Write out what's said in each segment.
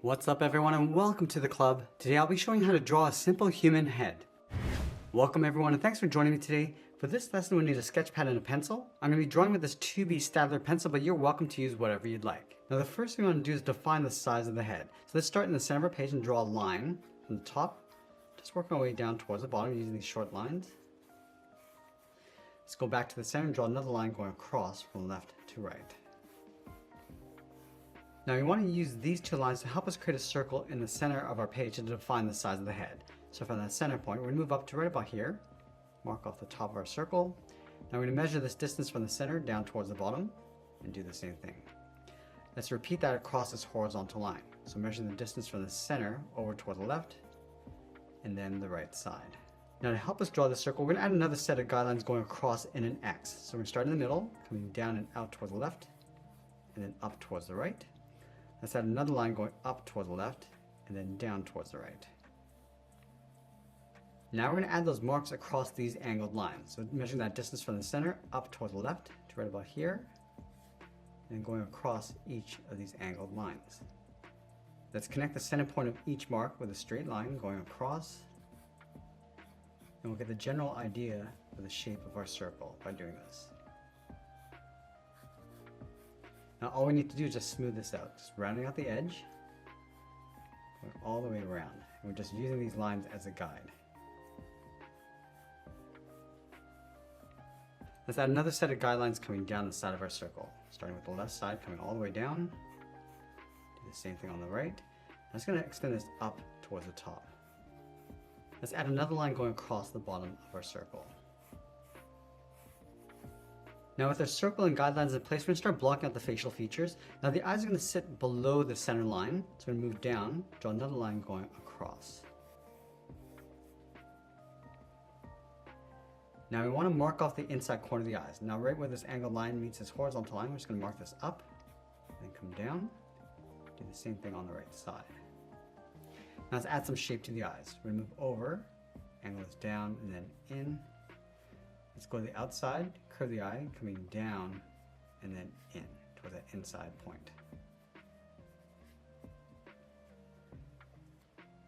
What's up everyone and welcome to the club. Today I'll be showing you how to draw a simple human head. Welcome everyone and thanks for joining me today. For this lesson we need a sketch pad and a pencil. I'm going to be drawing with this 2B Stadler pencil, but you're welcome to use whatever you'd like. Now the first thing we want to do is define the size of the head. So let's start in the center of our page and draw a line from the top. Just working our way down towards the bottom using these short lines. Let's go back to the center and draw another line going across from left to right. Now we want to use these two lines to help us create a circle in the center of our page to define the size of the head. So from that center point, we're going to move up to right about here, mark off the top of our circle. Now we're going to measure this distance from the center down towards the bottom and do the same thing. Let's repeat that across this horizontal line. So measure the distance from the center over toward the left and then the right side. Now to help us draw the circle, we're going to add another set of guidelines going across in an X. So we're going to start in the middle, coming down and out towards the left and then up towards the right. Let's add another line going up towards the left and then down towards the right. Now we're going to add those marks across these angled lines. So measuring that distance from the center up towards the left to right about here and going across each of these angled lines. Let's connect the center point of each mark with a straight line going across, and we'll get the general idea of the shape of our circle by doing this. Now all we need to do is just smooth this out, just rounding out the edge, going all the way around. And we're just using these lines as a guide. Let's add another set of guidelines coming down the side of our circle, starting with the left side coming all the way down. Do the same thing on the right. I'm just going to extend this up towards the top. Let's add another line going across the bottom of our circle. Now with our circle and guidelines in place, we're going to start blocking out the facial features. Now the eyes are going to sit below the center line, so we're going to move down, draw another line going across. Now we want to mark off the inside corner of the eyes. Now right where this angled line meets this horizontal line, we're just going to mark this up, then come down, do the same thing on the right side. Now let's add some shape to the eyes. We're going to move over, angle this down and then in. Let's go to the outside, curve the eye, coming down and then in toward that inside point.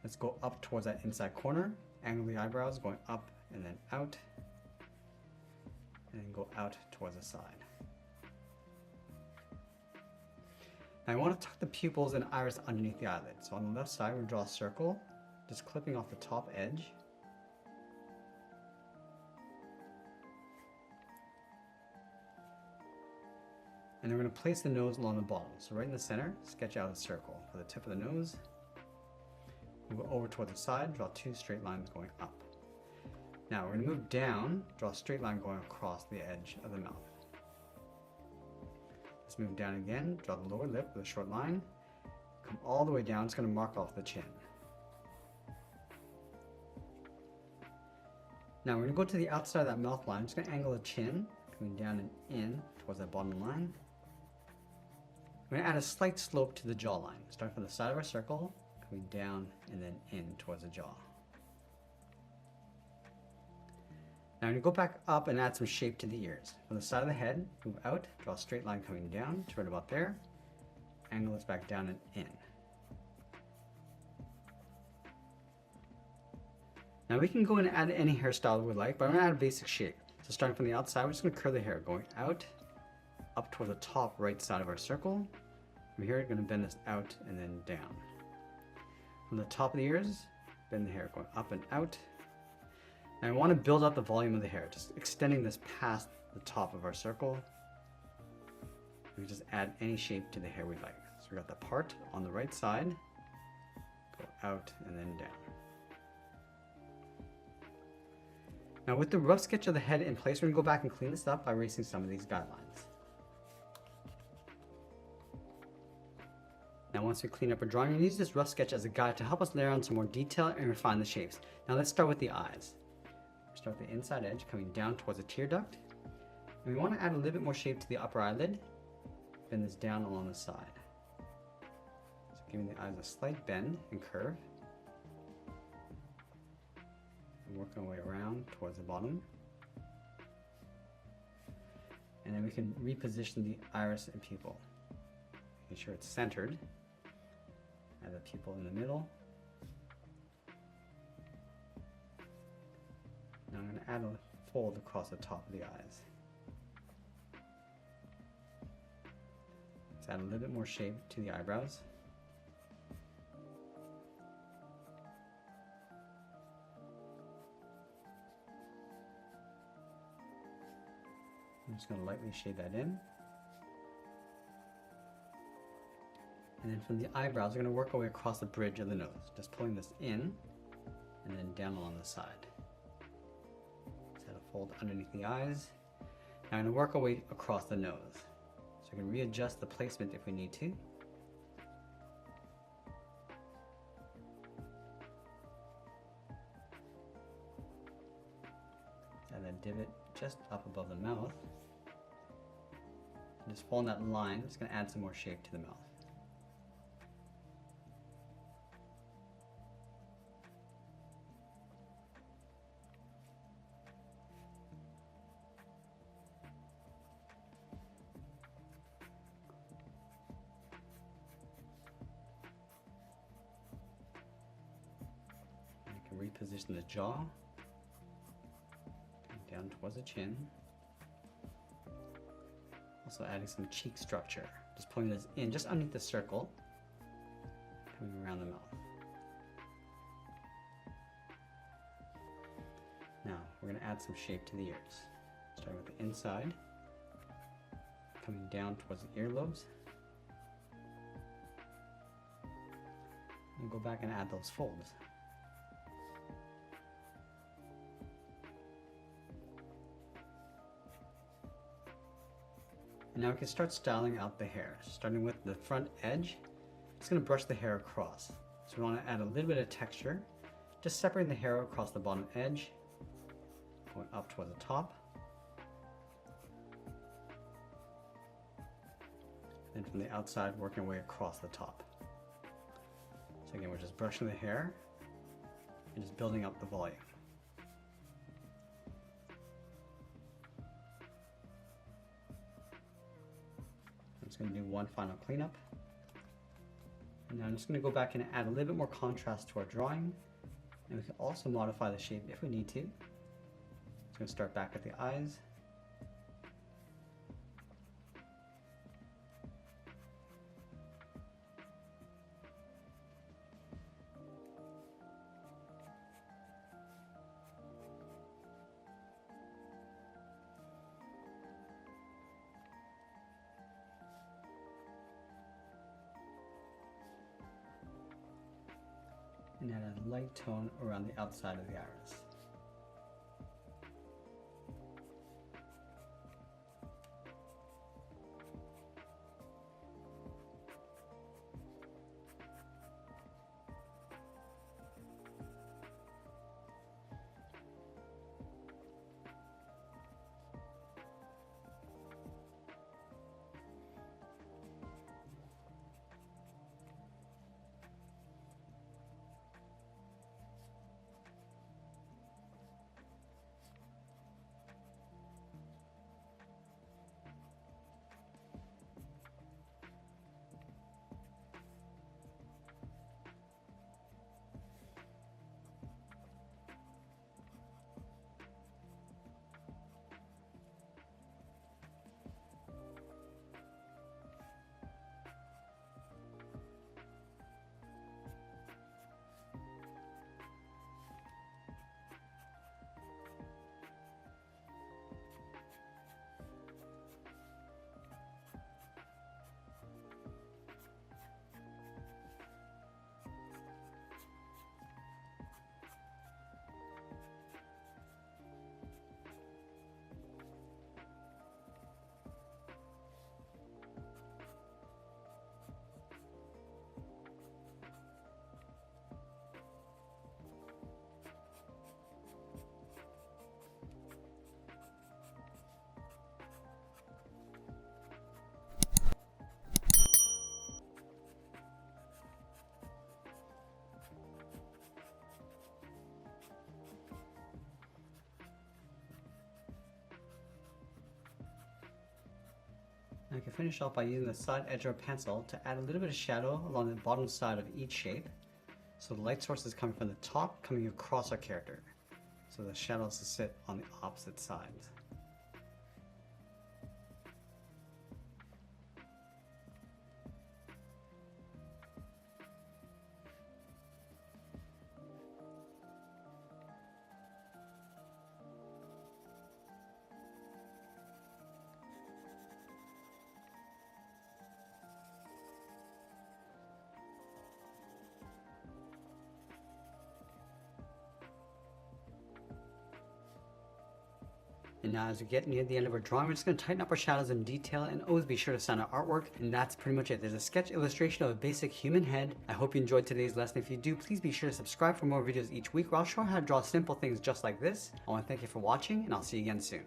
Let's go up towards that inside corner, angle the eyebrows, going up and then out, and then go out towards the side. Now I want to tuck the pupils and iris underneath the eyelid. So on the left side, we're going to draw a circle, just clipping off the top edge. And then we're going to place the nose along the bottom. So right in the center, sketch out a circle for the tip of the nose. We'll go over toward the side, draw two straight lines going up. Now we're going to move down, draw a straight line going across the edge of the mouth. Let's move down again, draw the lower lip with a short line. Come all the way down, it's going to mark off the chin. Now we're going to go to the outside of that mouth line. I'm just going to angle the chin, coming down and in towards that bottom line. We're going to add a slight slope to the jawline, starting from the side of our circle, coming down and then in towards the jaw. Now I'm going to go back up and add some shape to the ears. From the side of the head, move out, draw a straight line coming down to right about there, angle this back down and in. Now we can go in and add any hairstyle we like, but I'm going to add a basic shape. So starting from the outside, we're just going to curl the hair, going out, up toward the top right side of our circle. From here, we're going to bend this out and then down. From the top of the ears, bend the hair, going up and out. Now I want to build up the volume of the hair, just extending this past the top of our circle. We just add any shape to the hair we like. So we got the part on the right side, go out and then down. Now with the rough sketch of the head in place, we're going to go back and clean this up by erasing some of these guidelines. Now once we clean up our drawing, we'll use this rough sketch as a guide to help us layer on some more detail and refine the shapes. Now let's start with the eyes. Start with the inside edge coming down towards the tear duct. And we want to add a little bit more shape to the upper eyelid. Bend this down along the side. So giving the eyes a slight bend and curve. And work our way around towards the bottom. And then we can reposition the iris and pupil. Making sure it's centered Add the pupil in the middle. Now I'm going to add a fold across the top of the eyes. Let's add a little bit more shape to the eyebrows. I'm just going to lightly shade that in. And then from the eyebrows, we're going to work our way across the bridge of the nose. Just pulling this in and then down along the side. Let's add a fold underneath the eyes. Now I'm going to work our way across the nose. So we can readjust the placement if we need to. Add a divot just up above the mouth. And just following that line, it's going to add some more shape to the mouth. Reposition the jaw down towards the chin. Also adding some cheek structure. Just pulling this in just underneath the circle, coming around the mouth. Now we're going to add some shape to the ears. Starting with the inside, coming down towards the earlobes. And go back and add those folds. Now we can start styling out the hair. Starting with the front edge, it's going to brush the hair across. So we want to add a little bit of texture, just separating the hair across the bottom edge, going up toward the top. And then from the outside, working our way across the top. So again, we're just brushing the hair and just building up the volume. I'm going to do one final cleanup. And now I'm just going to go back and add a little bit more contrast to our drawing. And we can also modify the shape if we need to. So I'm going to start back at the eyes. And add a light tone around the outside of the iris. I can finish off by using the side edge of a pencil to add a little bit of shadow along the bottom side of each shape. So the light source is coming from the top, coming across our character. So the shadows will sit on the opposite sides. And now as we get near the end of our drawing, we're just going to tighten up our shadows and detail, and always be sure to sign our artwork. And that's pretty much it. There's a sketch illustration of a basic human head. I hope you enjoyed today's lesson. If you do, please be sure to subscribe for more videos each week where I'll show you how to draw simple things just like this. I want to thank you for watching, and I'll see you again soon.